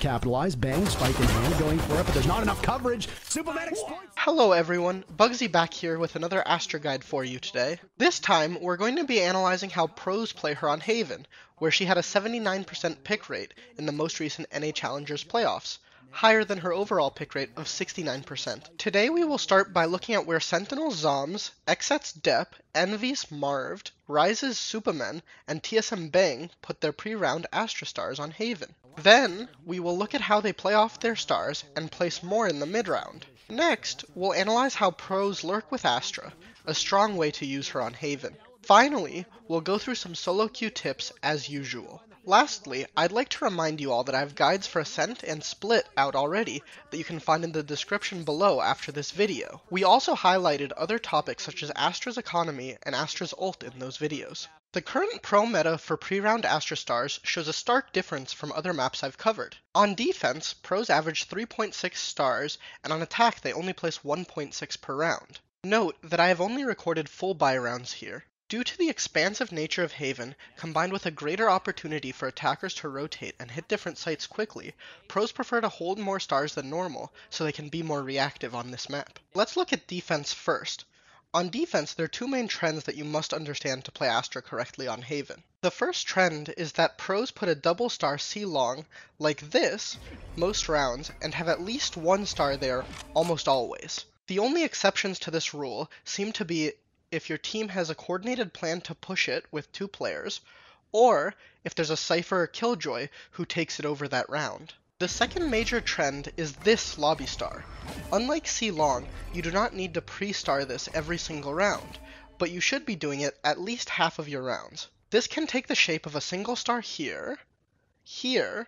Capitalize, bang, spike in hand, going for it, but there's not enough coverage. Superman exploits. Hello everyone, Bugsy back here with another Astra guide for you today. This time, we're going to be analyzing how pros play her on Haven, where she had a 79% pick rate in the most recent NA Challengers playoffs, higher than her overall pick rate of 69%. Today we will start by looking at where Sentinel Zoms, Xset's Dep, Envy's Marved, Ryze's Superman, and TSM Bang put their pre-round Astra stars on Haven. Then, we will look at how they play off their stars and place more in the mid-round. Next, we'll analyze how pros lurk with Astra, a strong way to use her on Haven. Finally, we'll go through some solo queue tips as usual. Lastly, I'd like to remind you all that I have guides for Ascent and Split out already that you can find in the description below after this video. We also highlighted other topics such as Astra's economy and Astra's ult in those videos. The current pro meta for pre-round Astra stars shows a stark difference from other maps I've covered. On defense, pros average 3.6 stars, and on attack they only place 1.6 per round. Note that I have only recorded full buy rounds here. Due to the expansive nature of Haven, combined with a greater opportunity for attackers to rotate and hit different sites quickly, pros prefer to hold more stars than normal so they can be more reactive on this map. Let's look at defense first. On defense, there are two main trends that you must understand to play Astra correctly on Haven. The first trend is that pros put a double star C long, like this, most rounds, and have at least one star there almost always. The only exceptions to this rule seem to be if your team has a coordinated plan to push it with two players, or if there's a Cypher or Killjoy who takes it over that round. The second major trend is this lobby star. Unlike C long, you do not need to pre-star this every single round, but you should be doing it at least half of your rounds. This can take the shape of a single star here, here,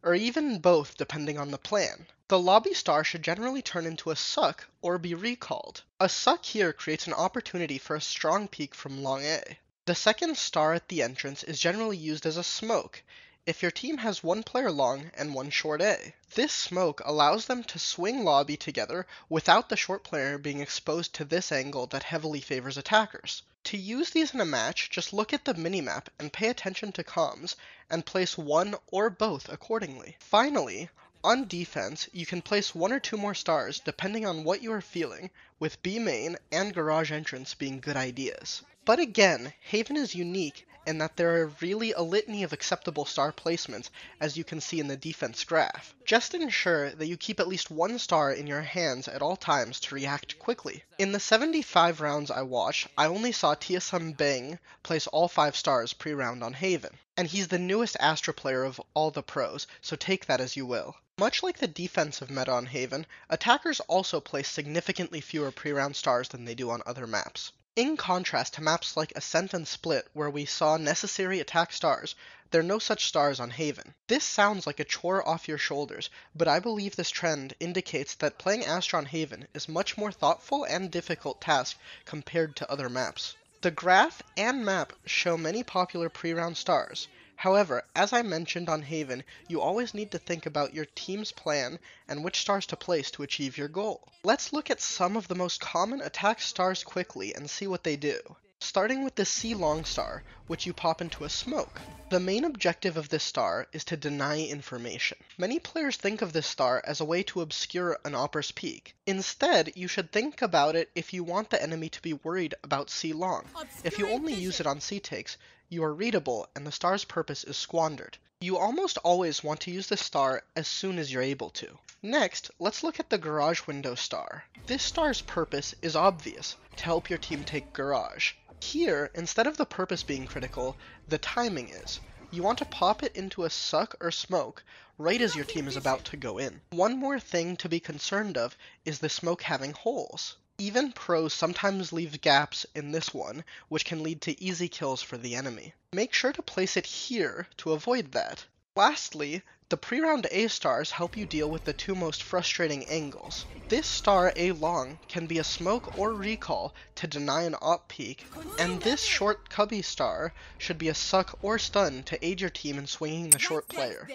or even both depending on the plan. The lobby star should generally turn into a suck or be recalled. A suck here creates an opportunity for a strong peek from long A. The second star at the entrance is generally used as a smoke if your team has one player long and one short A. This smoke allows them to swing lobby together without the short player being exposed to this angle that heavily favors attackers. To use these in a match, just look at the minimap and pay attention to comms, and place one or both accordingly. Finally, on defense, you can place one or two more stars depending on what you are feeling, with B main and garage entrance being good ideas. But again, Haven is unique in that there are really a litany of acceptable star placements, as you can see in the defense graph. Just ensure that you keep at least one star in your hands at all times to react quickly. In the 75 rounds I watched, I only saw TSM Bang place all 5 stars pre-round on Haven, and he's the newest Astra player of all the pros, so take that as you will. Much like the defensive meta on Haven, attackers also place significantly fewer pre-round stars than they do on other maps. In contrast to maps like Ascent and Split, where we saw necessary attack stars, there are no such stars on Haven. This sounds like a chore off your shoulders, but I believe this trend indicates that playing Astra on Haven is a much more thoughtful and difficult task compared to other maps. The graph and map show many popular pre-round stars. However, as I mentioned on Haven, you always need to think about your team's plan and which stars to place to achieve your goal. Let's look at some of the most common attack stars quickly and see what they do. Starting with the C long star, which you pop into a smoke. The main objective of this star is to deny information. Many players think of this star as a way to obscure an Opper's peak. Instead, you should think about it if you want the enemy to be worried about C long. If you only use it on C takes, you are readable and the star's purpose is squandered. You almost always want to use this star as soon as you're able to. Next, let's look at the garage window star. This star's purpose is obvious, to help your team take garage. Here, instead of the purpose being critical, the timing is. You want to pop it into a suck or smoke right as your team is about to go in. One more thing to be concerned of is the smoke having holes. Even pros sometimes leave gaps in this one, which can lead to easy kills for the enemy. Make sure to place it here to avoid that. Lastly, the pre-round A stars help you deal with the two most frustrating angles. This star A long can be a smoke or recall to deny an op peek, and this short cubby star should be a suck or stun to aid your team in swinging the short player.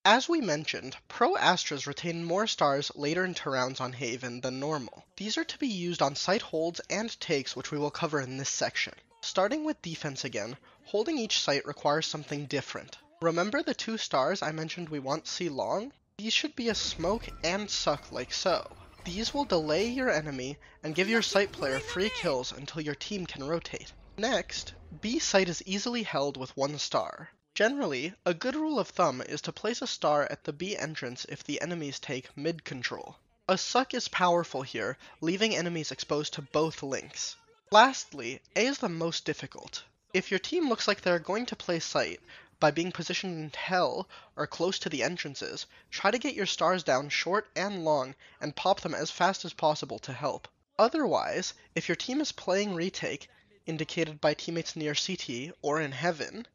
As we mentioned, Pro Astras retain more stars later into rounds on Haven than normal. These are to be used on site holds and takes, which we will cover in this section. Starting with defense again, holding each site requires something different. Remember the 2 stars I mentioned we want C long? These should be a smoke and suck like so. These will delay your enemy and give your site player free kills until your team can rotate. Next, B site is easily held with 1 star. Generally, a good rule of thumb is to place a star at the B entrance if the enemies take mid control. A suck is powerful here, leaving enemies exposed to both links. Lastly, A is the most difficult. If your team looks like they're going to play site, by being positioned in hell or close to the entrances, try to get your stars down short and long and pop them as fast as possible to help. Otherwise, if your team is playing retake, indicated by teammates near CT or in heaven,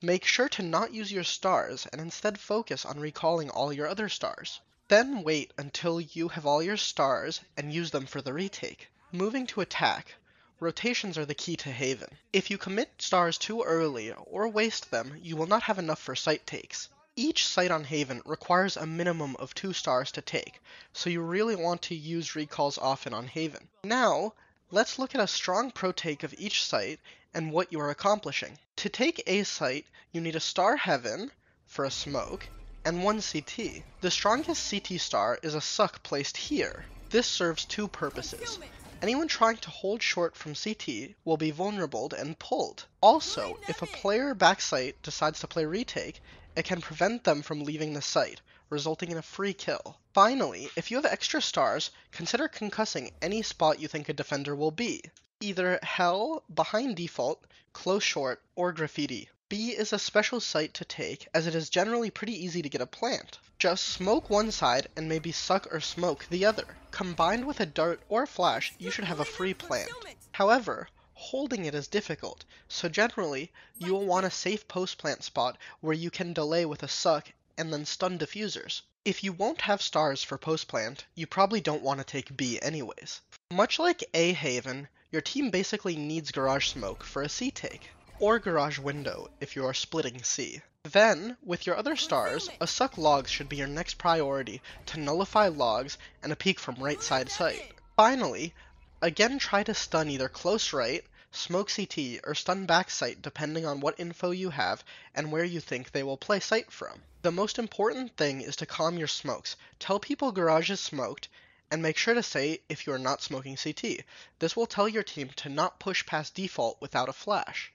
make sure to not use your stars and instead focus on recalling all your other stars. Then wait until you have all your stars and use them for the retake. Moving to attack, rotations are the key to Haven. If you commit stars too early or waste them, you will not have enough for site takes. Each site on Haven requires a minimum of 2 stars to take, so you really want to use recalls often on Haven. Now, let's look at a strong pro take of each site and what you are accomplishing. To take a site, you need a star Heaven for a smoke, and 1 CT. The strongest CT star is a suck placed here. This serves 2 purposes. Anyone trying to hold short from CT will be vulnerable and pulled. Also, if a player backsite decides to play retake, it can prevent them from leaving the site, resulting in a free kill. Finally, if you have extra stars, consider concussing any spot you think a defender will be. Either hell, behind default, close short, or graffiti. B is a special site to take as it is generally pretty easy to get a plant. Just smoke one side and maybe suck or smoke the other. Combined with a dart or flash, you should have a free plant. However, holding it is difficult, so generally, you will want a safe post-plant spot where you can delay with a suck and then stun diffusers. If you won't have stars for post-plant, you probably don't want to take B anyways. Much like A Haven, your team basically needs garage smoke for a C take, or garage window if you are splitting C. Then, with your other stars, a suck logs should be your next priority to nullify logs and a peek from right side site. Finally, again try to stun either close right, smoke CT, or stun back site depending on what info you have and where you think they will play site from. The most important thing is to calm your smokes. Tell people garage is smoked, and make sure to say if you are not smoking CT. This will tell your team to not push past default without a flash.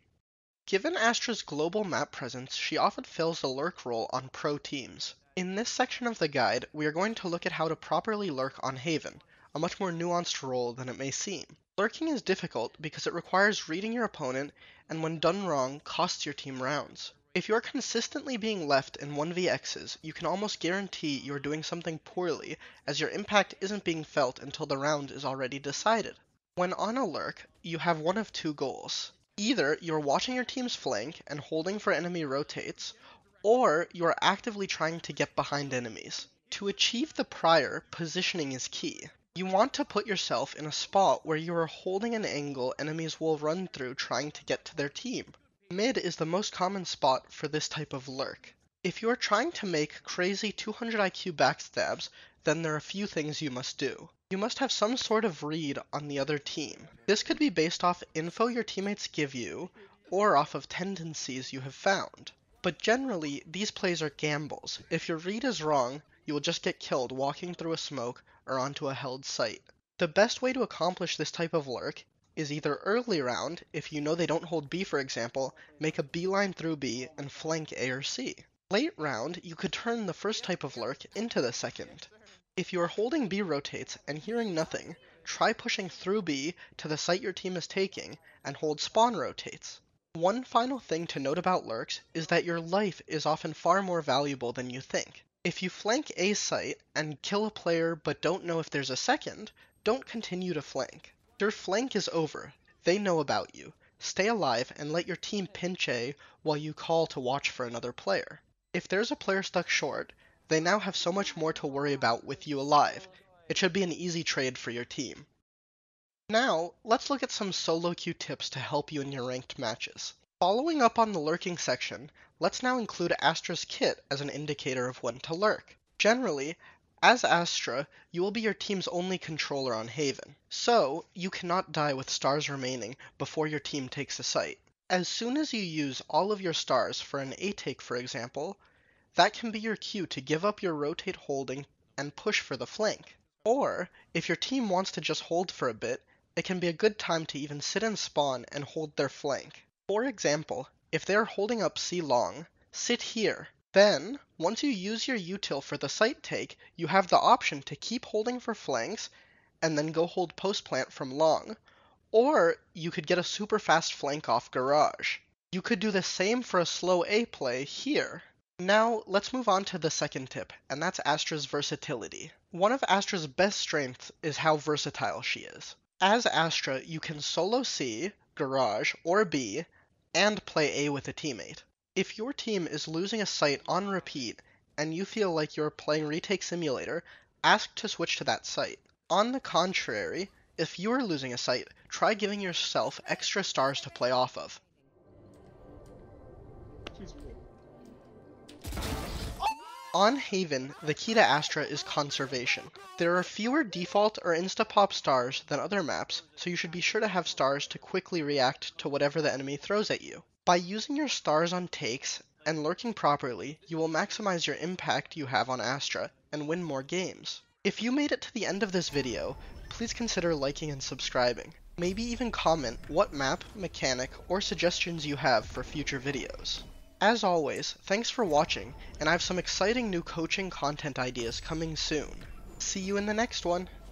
Given Astra's global map presence, she often fills the lurk role on pro teams. In this section of the guide, we are going to look at how to properly lurk on Haven, a much more nuanced role than it may seem. Lurking is difficult because it requires reading your opponent and when done wrong, costs your team rounds. If you're consistently being left in 1vx's, you can almost guarantee you're doing something poorly as your impact isn't being felt until the round is already decided. When on a lurk, you have one of 2 goals. Either you're watching your team's flank and holding for enemy rotates, or you're actively trying to get behind enemies. To achieve the prior, positioning is key. You want to put yourself in a spot where you are holding an angle enemies will run through trying to get to their team. Mid is the most common spot for this type of lurk. If you are trying to make crazy 200 IQ backstabs, then there are a few things you must do. You must have some sort of read on the other team. This could be based off info your teammates give you, or off of tendencies you have found. But generally, these plays are gambles. If your read is wrong, you will just get killed walking through a smoke or onto a held site. The best way to accomplish this type of lurk is either early round, if you know they don't hold B for example, make a beeline through B and flank A or C. Late round, you could turn the first type of lurk into the second. If you are holding B rotates and hearing nothing, try pushing through B to the site your team is taking and hold spawn rotates. One final thing to note about lurks is that your life is often far more valuable than you think. If you flank a site and kill a player but don't know if there's a second, don't continue to flank. Your flank is over. They know about you. Stay alive and let your team pinch A while you call to watch for another player. If there's a player stuck short, they now have so much more to worry about with you alive. It should be an easy trade for your team. Now, let's look at some solo queue tips to help you in your ranked matches. Following up on the lurking section, let's now include Astra's kit as an indicator of when to lurk. Generally, as Astra, you will be your team's only controller on Haven, so you cannot die with stars remaining before your team takes the site. As soon as you use all of your stars for an A take, for example, that can be your cue to give up your rotate holding and push for the flank. Or, if your team wants to just hold for a bit, it can be a good time to even sit and spawn and hold their flank. For example, if they are holding up C long, sit here. Then, once you use your util for the site take, you have the option to keep holding for flanks and then go hold post plant from long. Or you could get a super fast flank off garage. You could do the same for a slow A play here. Now, let's move on to the second tip, and that's Astra's versatility. One of Astra's best strengths is how versatile she is. As Astra, you can solo C, garage, or B, and play A with a teammate. If your team is losing a site on repeat, and you feel like you're playing Retake Simulator, ask to switch to that site. On the contrary, if you are losing a site, try giving yourself extra stars to play off of. On Haven, the key to Astra is conservation. There are fewer default or insta-pop stars than other maps, so you should be sure to have stars to quickly react to whatever the enemy throws at you. By using your stars on takes and lurking properly, you will maximize your impact you have on Astra and win more games. If you made it to the end of this video, please consider liking and subscribing. Maybe even comment what map, mechanic, or suggestions you have for future videos. As always, thanks for watching, and I have some exciting new coaching content ideas coming soon. See you in the next one!